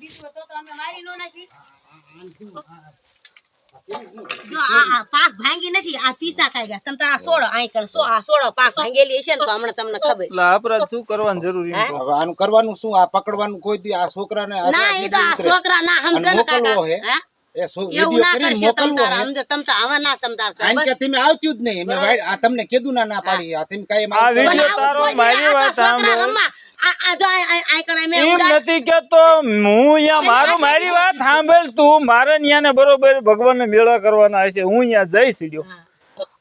બીજું તો અમે મારી નો નાખી જો આ પાક ભાંગી નથી આ પીસા ખાઈ ગયા તમ તારા સોડો આઈ કર આ સોડો પાક ભાંગેલી છે ને તો હમણાં તમને ખબર એટલે આપણે શું કરવાનું જરૂરી છે હવે આનું કરવાનું શું આ પકડવાનું કોઈ દી આ છોકરાને ના એ તો આ છોકરા ના સમજે ને કાકા હે એ વિડિયો કરીને મોકલવો હે સમજે તમ તા હવે ના તમ તાર કારણ કે તમે આવત્યું જ નહીં અમે આ તમને કીધું ના પાડી આ તમે કાઈ આ વિડિયો તારો મારી વાત સાંભળ આ જો આઈ કણ મે એમ નથી કેતો હું અહીંયા મારું મારી વાત સાંભળ તું મારે ન્યાને બરોબર ભગવાનને મેળા કરવાના છે હું અહીંયા જઈશ લ્યો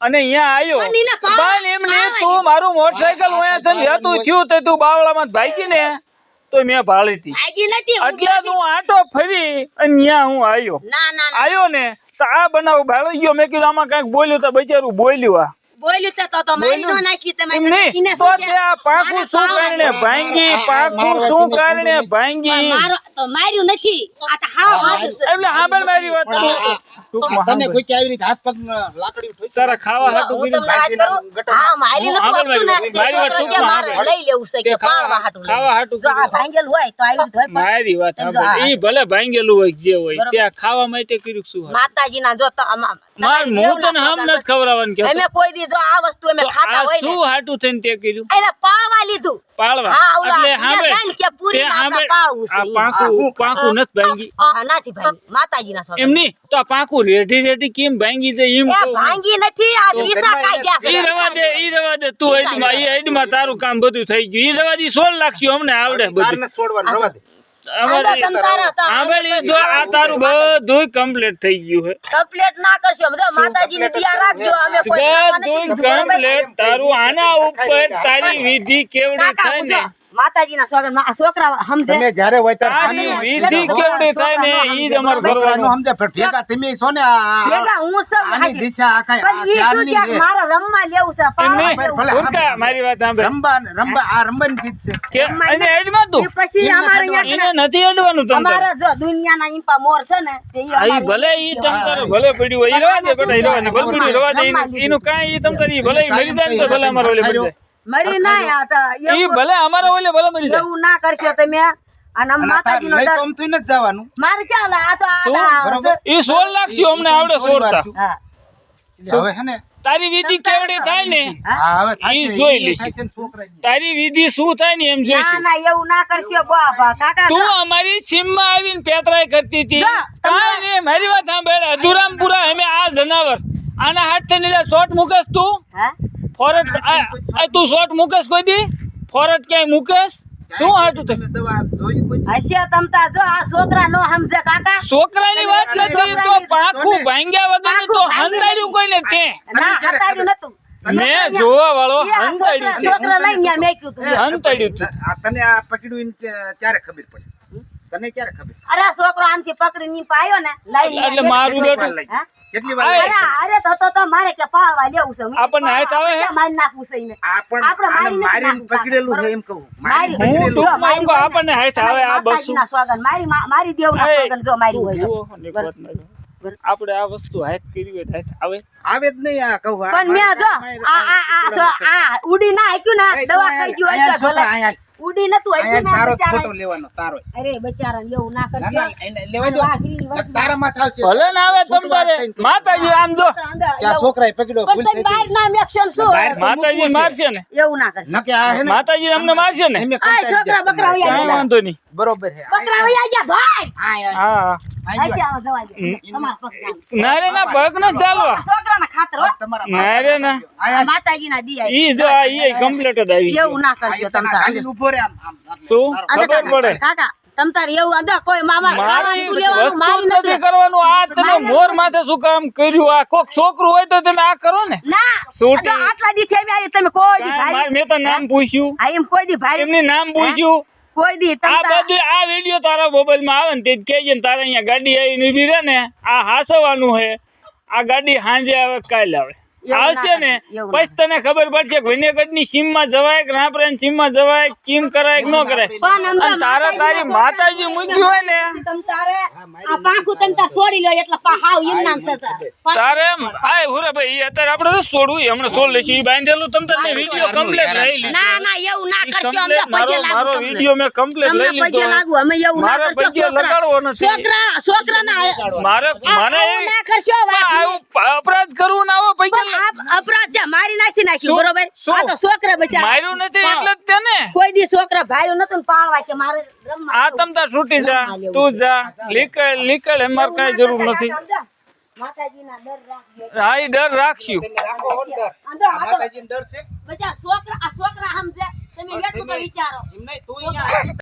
અને અહીંયા આવ્યો પણ એમ ને તું મારું મોટરસાઇકલ અહીંયા થઈને લેતું થયું તો તું બાવળામાં ભાગી ને તો મેં ભાળી હતી એટલે તું આટો ફરી અને ત્યાં હું આવ્યો આવ્યો ને તો આ બનાવ ભાળી ગયો મેં કીધું આમાં કઈક બોલ્યું તો બચારું બોલ્યું આ બોલ્યું તો મારી નો નાખી તમે તો ત્યાં પાકું શું કારણે ભાંગી પાકું શું કારણે ભાંગી મારો તો માર્યું નથી આ તો હાવ એટલે સાંભળ મારી વાત તને કોઈ આવી રીતે હાથ પગ લાકડી ઠોકી તારા ખાવા હાટું કીધું હા મારી ન મારી વાત લઈ લેવું છે કે પાળવા હાટું ખાવા હાટું જો આ ભાંગેલ હોય તો આવી રીતે મારી વાત સાંભળ ઈ ભલે ભાંગેલું હોય જે હોય ત્યાં ખાવા માટે કર્યું શું માતાજીના જો માર હું તને હમ ન ખવરાવવાનું કે અમે કોઈ દી જો આ વસ્તુ અમે ખાતા હોય ને શું હાટું થઈને તે કર્યું એને પાળવા લીધું પાળવા હા ઓલા એટલે સાંભળ કે પૂરી ના પાળવું છે આ પાંખું નથી ભાંગી નથી ભાંગી માતાજીના સ્વાગત એમ નહીં તો આ પાંખું રેડી કેમ ભાંગી દે એમ એ ભાંગી નથી આ પીસા કાઢ્યા છે ઈ રવા દે તું ઈડમાં તારું કામ બધું થઈ ગયું ઈ રવા દી 16 લાખ અમને આવડે બધું છોડવાનું રવા દે તારું બધું કમ્પ્લીટ થઈ ગયું હે કમ્પ્લીટ ના કરશો માતાજીને તૈયાર રાખજો અમે બધું કમ્પ્લીટ તારું આના ઉપર તારી વિધિ કેવડી થાય ને માતાજીના સ્વાગત છોકરા સમજે તમે જ્યારે હોય ત્યારે વિધિ કેવડી થાય ને ઈ જ અમાર કરવાનું સમજે ભેગા તમે છો ને ભેગા હું સબ આની દિશા આખા પણ ઈ શું કે મારે રમવા લેવું છે ભલે મારી વાત સાંભળ રંબા આ રંબાની ચીજ છે કે અને એડમાં તું પછી અમારે એને નથી એડવાનું તમ અમારે જો દુનિયાના ઈંપા મોર છે ને તે ઈ ભલે ઈ તમ તારે ભલે પડ્યું હોય ઈ રવા દે બેટા ઈ રવા દે ભલે પડ્યું રવા દે એનું કાઈ ઈ તમ તારી ભલે મરી જાય તો ભલે અમારો ઓલે મરી જાય મરી ના આતા ઈ ભલે અમારો ઓલે ભલે મરી જાય એવું ના કરશો તમે અને માતાજીનો લઈ તો અમતું ન જવાનું મારે ચાલ આ તો ઈ 16 લાખ થી અમને આવડે છોડતા હા હવે હે ને તારી વિધિ કેવડી થાય ને હા હવે થાય ઈ જોઈ લીધી તારી વિધિ શું થાય ને એમ ના જોઈશું ના એવું ના કરશો બાપા કાકા તું અમારી સીમમાં આવીને પેતરાઈ કરતી હતી કાઈ ને મારી વાત સાંભળ અધુરામપુરા અમે આ જનાવર આના હાથ થી નીલા શોટ મૂકેસ તું હા ફોરટ તું શોટ મૂકેસ કોઈ દી ફોરટ ક્યાંય મૂકેસ શું હાટું તમે દવા જોઈ કોઈ હશે તમતા જો આ છોકરા નો સમજે કાકા છોકરાની વાત નથી તો પાંખું ભાંગ્યા વગર તો હંતાડ્યું કોઈને તે ના હતાડ્યું નતું ને જોવા વાળો હંતાડ્યું છોકરા લઈને મેક્યું તું હંતાડ્યું તને આ પકડ્યું ક્યારે ખબર પડી તને ક્યારે ખબર અરે છોકરો આમથી પકડીને પાયો ને લઈ એટલે મારું બેટું કેટલી વાર અરે તો મારે કે પાળવા લેવું છે આપણને હાથ આવે હે મારી નાખવું છે એને આપણે મારી પકડેલું છે એમ કહું મારી હું ટૂંકમાં એમ કહું આપણને હાથ આવે આ બસ માતાજીના સ્વાગત મારી દેવના સ્વાગત જો મારી હોય તો આપણે આ વસ્તુ હાથ કરી હોય હાથ આવે આવે જ નહીં આ કહું પણ મેં જો આ ઉડી ના હાક્યું ને દવા ખાઈ ગયું હોય તો ભલે ઉડી નતું હાક્યું ને તારો ફોટો બચારા લેવાનો તારો અરે બચારાને એવું ના કરશો લેવા દો તારા માં થાશે ભલે ના આવે તમ તારે માતાજી આમ જો ત્યાં છોકરાએ પકડ્યો ભૂલ થઈ બહાર ના મેક્શન શું માતાજી મારશે ને એવું ના કરશો નકે આ હે ને માતાજી અમને મારશે ને આ છોકરા બકરા કાંઈ વયા વાંધો નહીં બરોબર હે બકરા વયા ગયા ભાઈ હા આઈ આવો જવા દે તમાર પગ ના રે ના પગ ન ચાલવા છોકરાના ખાતર હો ના રે ના માતાજીના દિયા ઈ જો આ ઈ કમ્પ્લીટ જ આવી એવું ના કરશો તમ તાર ખાલી ઉભો રે આમ શું ખબર પડે કાકા તમ તાર એવું અંદર કોઈ મામા ખાવાનું તું લેવાનું મારી નથી નથી કરવાનું આ તમે મોર માથે શું કામ કર્યું આ કોક છોકરું હોય તો તમે આ કરો ને ના શૂટિંગ. આટલા દી છે આવી તમે કોઈ દી ભારી મેં તો નામ પૂછ્યું આ એમ કોઈ દી ભારી એમની નામ પૂછ્યું કોઈ દી તમ આ તાર બધું આ વિડિયો તારા મોબાઈલ માં આવે ને તે જ કહેજે ને તારે અહીંયા ગાડી આવીને ઊભી રહે ને આ હાસવાનું હે આ ગાડી સાંજે આવે કાલે આવે આવશે ને પછી તને ખબર પડશે કે વિનેગઢની સીમમાં જવાય કે રાપરાની સીમમાં જવાય, કેમ કરાય કે ન કરાય. અને તારી માતાજી મૂક્યું હોય ને તમ તારે આ પાંખું તમ તાર છોડી લો એટલે હાવ એમ નામ છે તારે આય હુરે ભાઈ અત્યારે આપણે તો છોડવું હમણાં છોડ લેશું. ઈ બાંધેલું તમ તારે વિડિયો કમ્પ્લીટ લઈ લીધો. ના ના એવું ના કરશો અમને પગે લાગુ મારો તમને વિડિયો મેં કમ્પ્લીટ લઈ તમને પગે લીધો. લાગુ અમે એવું ના મારા કરશો પગે લગાડવો નથી. છોકરા ના મારે મને આવું ના કરશો આવું અપરાધ કરવું ના આવે પૈસા અપરાધ છે મારી નાખ્યું શું? બરોબર શું? આ તો છોકરા બચારા માર્યું નથી એટલે જ તેને કોઈ દી છોકરા ભાઈઓ નતું ને પાળવા કે મારે રમવા આ તમ તાર છૂટી જા, તું જા, લીકળ એમાં કઈ જરૂર નથી. માતાજીના ડર રાખજો હા ઈ ડર રાખશું. તમે રાખો હો ડર. આંધો આ માતાજીનો ડર છે બચા છોકરા સમજે તમે એટલું તો વિચારો એમ નહીં તું અહીંયા